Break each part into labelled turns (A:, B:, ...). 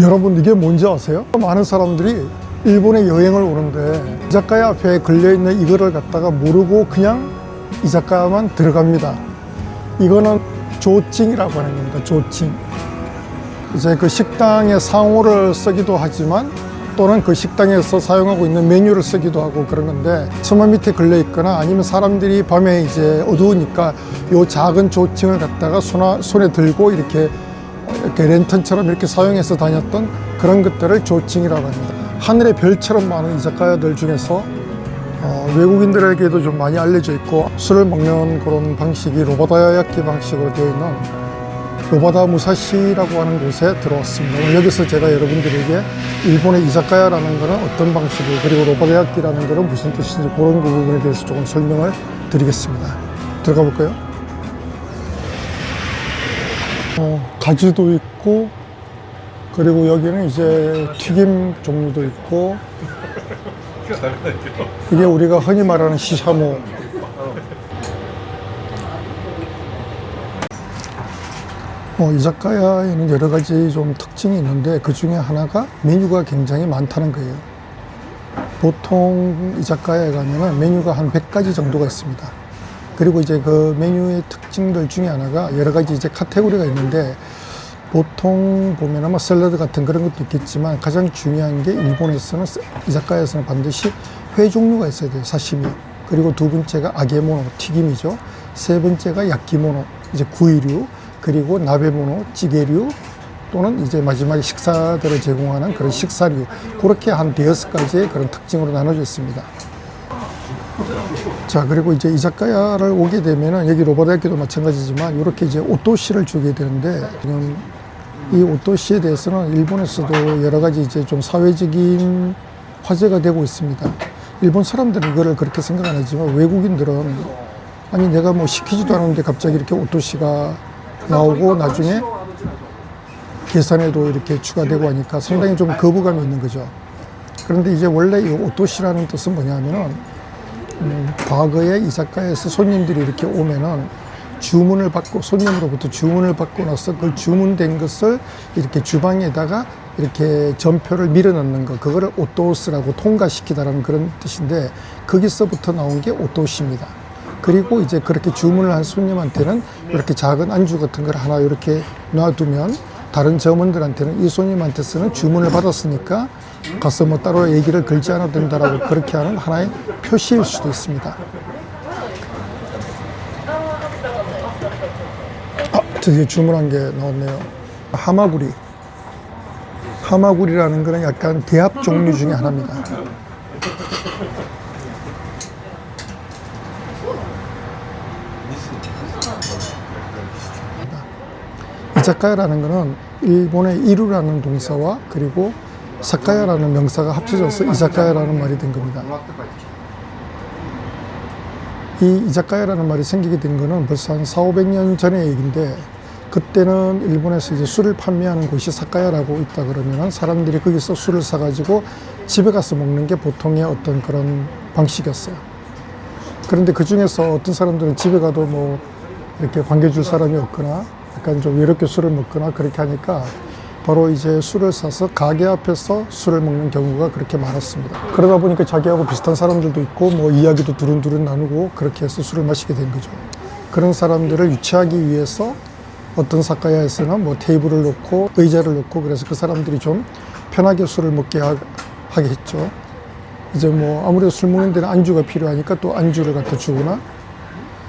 A: 여러분, 이게 뭔지 아세요? 많은 사람들이 일본에 여행을 오는데 이자카야 앞에 걸려있는 이거를 갖다가 모르고 그냥 이자카야만 들어갑니다. 이거는 조칭이라고 하는 겁니다. 조칭. 이제 그 식당의 상호를 쓰기도 하지만 또는 그 식당에서 사용하고 있는 메뉴를 쓰기도 하고 그런 건데, 서만 밑에 걸려 있거나 아니면 사람들이 밤에 이제 어두우니까 요 작은 조칭을 갖다가 손에 들고 이렇게 랜턴처럼 이렇게 사용해서 다녔던 그런 것들을 조칭이라고 합니다. 하늘의 별처럼 많은 이자카야들 중에서 외국인들에게도 좀 많이 알려져 있고, 술을 먹는 그런 방식이 로바다야키 방식으로 되어 있는 로바다 무사시라고 하는 곳에 들어왔습니다. 오늘 여기서 제가 여러분들에게 일본의 이자카야라는 것은 어떤 방식이고, 그리고 로바다야키라는 것은 무슨 뜻인지 그런 부분에 대해서 조금 설명을 드리겠습니다. 들어가 볼까요? 가지도 있고, 그리고 여기는 이제 튀김 종류도 있고, 이게 우리가 흔히 말하는 시샤모. 이자카야에는 여러 가지 좀 특징이 있는데 그 중에 하나가 메뉴가 굉장히 많다는 거예요. 보통 이자카야에 가면은 메뉴가 한 100가지 정도가 있습니다. 그리고 이제 그 메뉴의 특징들 중에 하나가 여러 가지 이제 카테고리가 있는데, 보통 보면은 뭐 샐러드 같은 그런 것도 있겠지만 가장 중요한 게 일본에서는 이자카야에서는 반드시 회 종류가 있어야 돼요. 사시미. 그리고 두 번째가 아게모노, 튀김이죠. 세 번째가 야끼모노, 이제 구이류. 그리고 나베모노, 찌개류, 또는 이제 마지막에 식사들을 제공하는 그런 식사류. 그렇게 한 5가지의 그런 특징으로 나눠져 있습니다. 자, 그리고 이제 이자카야를 오게 되면은 여기 로바다야키도 마찬가지지만 이렇게 이제 오토시를 주게 되는데, 이 오토시에 대해서는 일본에서도 여러 가지 이제 좀 사회적인 화제가 되고 있습니다. 일본 사람들은 이거를 그렇게 생각 안 하지만 외국인들은, 아니 내가 뭐 시키지도 않았는데 갑자기 이렇게 오토시가 나오고 나중에 계산에도 이렇게 추가되고 하니까 상당히 좀 거부감이 있는 거죠. 그런데 이제 원래 이 오토시라는 뜻은 뭐냐면은, 과거에 이자카야에서 손님들이 이렇게 오면은 주문을 받고, 손님으로부터 주문을 받고 나서 그 주문된 것을 이렇게 주방에다가 이렇게 전표를 밀어 넣는 거, 그거를 오토스라고 통과시키다라는 그런 뜻인데, 거기서부터 나온 게 오토시입니다. 그리고 이제 그렇게 주문을 한 손님한테는 이렇게 작은 안주 같은 걸 하나 이렇게 놔두면, 다른 점원들한테는 이 손님한테서는 주문을 받았으니까 가서 뭐 따로 얘기를 걸지 않아도 된다라고 그렇게 하는 하나의 표시일 수도 있습니다. 드디어 주문한 게 나왔네요. 하마구리. 하마구리라는 거는 약간 대합 종류 중에 하나입니다. 이자카야라는 것은 일본의 이루라는 동사와 그리고 사카야라는 명사가 합쳐져서 이자카야라는 말이 된 겁니다. 이 이자카야라는 말이 생기게 된 거는 벌써 한 400~500년 전의 얘기인데, 그때는 일본에서 이제 술을 판매하는 곳이 사카야라고 있다 그러면은 사람들이 거기서 술을 사가지고 집에 가서 먹는 게 보통의 어떤 그런 방식이었어요. 그런데 그 중에서 어떤 사람들은 집에 가도 뭐 이렇게 반겨줄 사람이 없거나 약간 좀 외롭게 술을 먹거나 그렇게 하니까 바로 이제 술을 사서 가게 앞에서 술을 먹는 경우가 그렇게 많았습니다. 그러다 보니까 자기하고 비슷한 사람들도 있고 뭐 이야기도 두른두른 나누고 그렇게 해서 술을 마시게 된 거죠. 그런 사람들을 유치하기 위해서 어떤 사카야에서는 뭐 테이블을 놓고 의자를 놓고, 그래서 그 사람들이 좀 편하게 술을 먹게 하게 했죠. 이제 뭐 아무래도 술 먹는 데는 안주가 필요하니까 또 안주를 갖다 주거나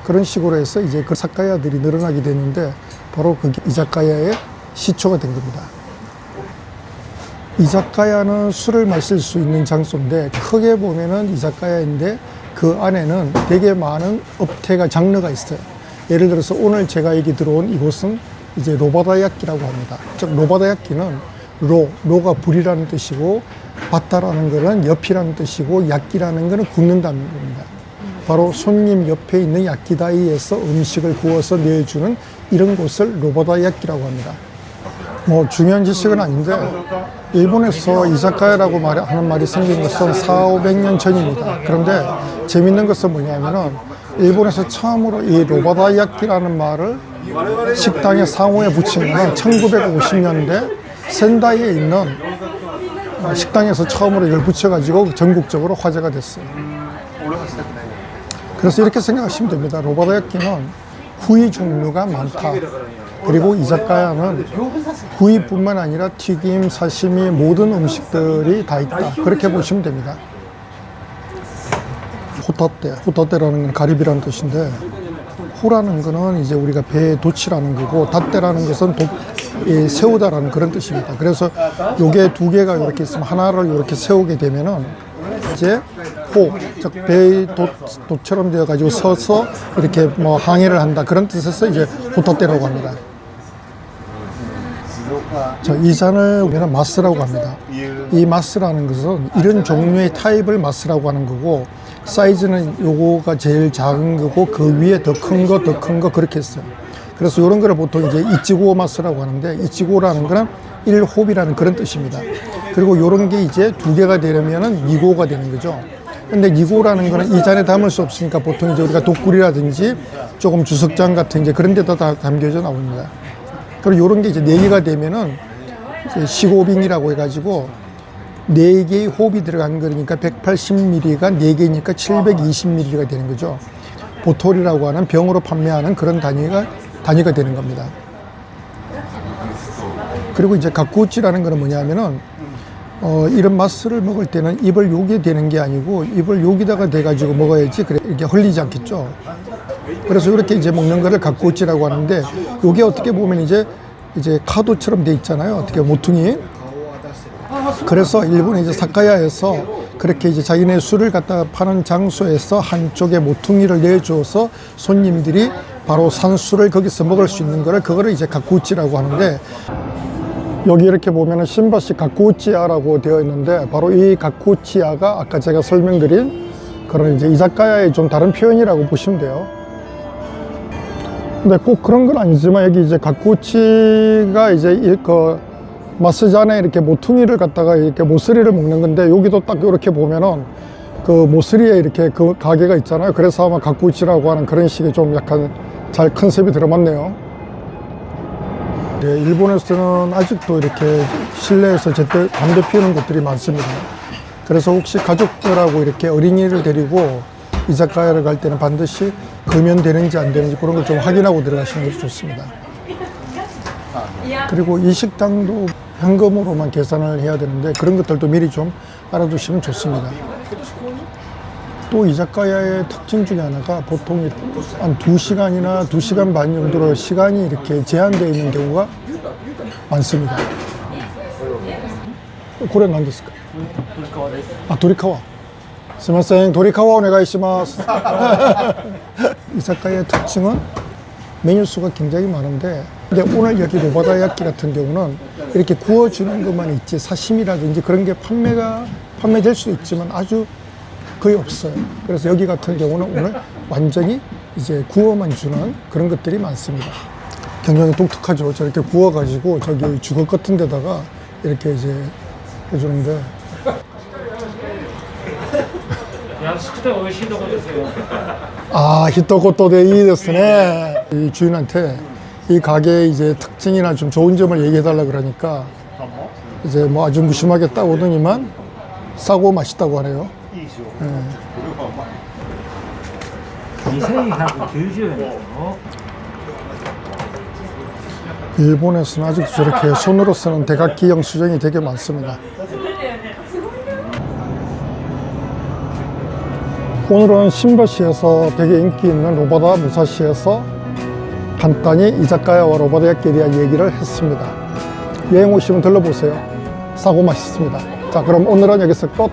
A: 그런 식으로 해서 이제 그 사카야들이 늘어나게 됐는데, 바로 그게 이자카야의 시초가 된 겁니다. 이자카야는 술을 마실 수 있는 장소인데, 크게 보면은 이자카야인데 그 안에는 되게 많은 업태가, 장르가 있어요. 예를 들어서 오늘 제가 여기 들어온 이곳은 이제 로바다야키라고 합니다. 즉 로바다야키는 로가 불이라는 뜻이고, 바타라는 것은 옆이라는 뜻이고, 야끼라는 것은 굽는다는 겁니다. 바로 손님 옆에 있는 야끼다이에서 음식을 구워서 내주는 이런 곳을 로바다야키라고 합니다. 뭐 중요한 지식은 아닌데, 일본에서 이자카야라고 하는 말이 생긴 것은 400~500년 전입니다. 그런데 재밌는 것은 뭐냐면은, 일본에서 처음으로 이 로바다야키라는 말을 식당의 상호에 붙인 건 1950년대 센다이에 있는 식당에서 처음으로 이걸 붙여가지고 전국적으로 화제가 됐어요. 그래서 이렇게 생각하시면 됩니다. 로바다야끼는 구이 종류가 많다. 그리고 이자카야는 구이뿐만 아니라 튀김, 사시미 모든 음식들이 다 있다. 그렇게 보시면 됩니다. 호타테라는 건 가리비라는 뜻인데, 호라는 거는 이제 우리가 배에 돛이라는 거고, 다떼라는 것은 세우다라는 그런 뜻입니다. 그래서 요게 두 개가 이렇게 있으면 하나를 이렇게 세우게 되면은 이제 호, 즉 배의 돛처럼 되어 가지고 서서 이렇게 뭐 항해를 한다, 그런 뜻에서 이제 호타테라고 합니다. 이 잔을 우리는 마스라고 합니다. 이 마스라는 것은 이런 종류의 타입을 마스라고 하는 거고, 사이즈는 요거가 제일 작은 거고 그 위에 더 큰 거 그렇게 했어요. 그래서 이런 거를 보통 이제 이치고 마스라고 하는데, 이치고라는 거는 1홉이라는 그런 뜻입니다. 그리고 이런 게 이제 두 개가 되려면은 2고가 되는 거죠. 근데 2고라는 거는 이 잔에 담을 수 없으니까 보통 이제 우리가 독구리라든지 조금 주석잔 같은 이제 그런 데다 다 담겨져 나옵니다. 그리고 이런 게 이제 4개가 되면은 시고빙이라고 해가지고 4개의 호흡이 들어간 거니까 180ml가 4개니까 720ml가 되는 거죠. 보톨이라고 하는 병으로 판매하는 그런 단위가 되는 겁니다. 그리고 이제 가쿠우치라는 거는 뭐냐면은 이런 마스를 먹을 때는 입을 요게 되는 게 아니고 입을 여기다가 대가지고 먹어야지 그래 이렇게 흘리지 않겠죠. 그래서 이렇게 이제 먹는 거를 가쿠우치라고 하는데, 요게 어떻게 보면 이제 카도처럼 돼 있잖아요. 어떻게 모퉁이. 그래서 일본의 이제 사카야에서 그렇게 이제 자기네 술을 갖다 파는 장소에서 한쪽에 모퉁이를 내줘서 손님들이 바로 산술을 거기서 먹을 수 있는 거를 그거를 이제 가쿠우치라고 하는데, 여기 이렇게 보면은 신바시 가쿠우치야라고 되어 있는데, 바로 이 가쿠우치야가 아까 제가 설명드린 그런 이제 이자카야의 좀 다른 표현이라고 보시면 돼요. 근데 꼭 그런 건 아니지만 여기 이제 가쿠우치가 이제 그 마스잔에 이렇게 모퉁이를 갖다가 이렇게 모서리를 먹는 건데, 여기도 딱 이렇게 보면은 그 모서리에 이렇게 그 가게가 있잖아요. 그래서 아마 가쿠우치라고 하는 그런 식의 좀 약간 잘 컨셉이 들어맞네요. 네, 일본에서는 아직도 이렇게 실내에서 제때 담배 피우는 곳들이 많습니다. 그래서 혹시 가족들하고 이렇게 어린이를 데리고 이자카야를 갈 때는 반드시 금연되는지 안 되는지 그런 걸 좀 확인하고 들어가시는 것이 좋습니다. 그리고 이 식당도 현금으로만 계산을 해야 되는데, 그런 것들도 미리 좀 알아두시면 좋습니다. 또 이자카야의 특징 중에 하나가 보통 한 2시간이나 2시간 반 정도로 시간이 이렇게 제한되어 있는 경우가 많습니다. 고래何ですか? 도리카와. 스미마셍. 도리카와 오네가이시마스. 이자카야의 특징은 메뉴 수가 굉장히 많은데, 근데 오늘 여기 로바다야끼 같은 경우는 이렇게 구워주는 것만 있지 사시미라든지 그런 게 판매될 수도 있지만 아주 거의 없어요. 그래서 여기 같은 경우는 오늘 완전히 이제 구워만 주는 그런 것들이 많습니다. 굉장히 독특하죠. 저렇게 구워가지고 저기 주걱 같은 데다가 이렇게 이제 해주는데. 아, 히토코토 데 이 데스네. 이 주인한테 이 가게의 이제 특징이나 좀 좋은 점을 얘기해달라 그러니까 이제 뭐 아주 무심하게 따오더니만 싸고 맛있다고 하네요. 네.
B: 2190円ですよ。
A: 일본에서는 아직도 저렇게 손으로 쓰는 대각기형 수정이 되게 많습니다. 오늘은 신바시에서 되게 인기 있는 로바다 무사시에서 간단히 이자카야와 로바다야끼에 대한 얘기를 했습니다. 여행 오시면 들러보세요. 싸고 맛있습니다. 자, 그럼 오늘은 여기서 끝.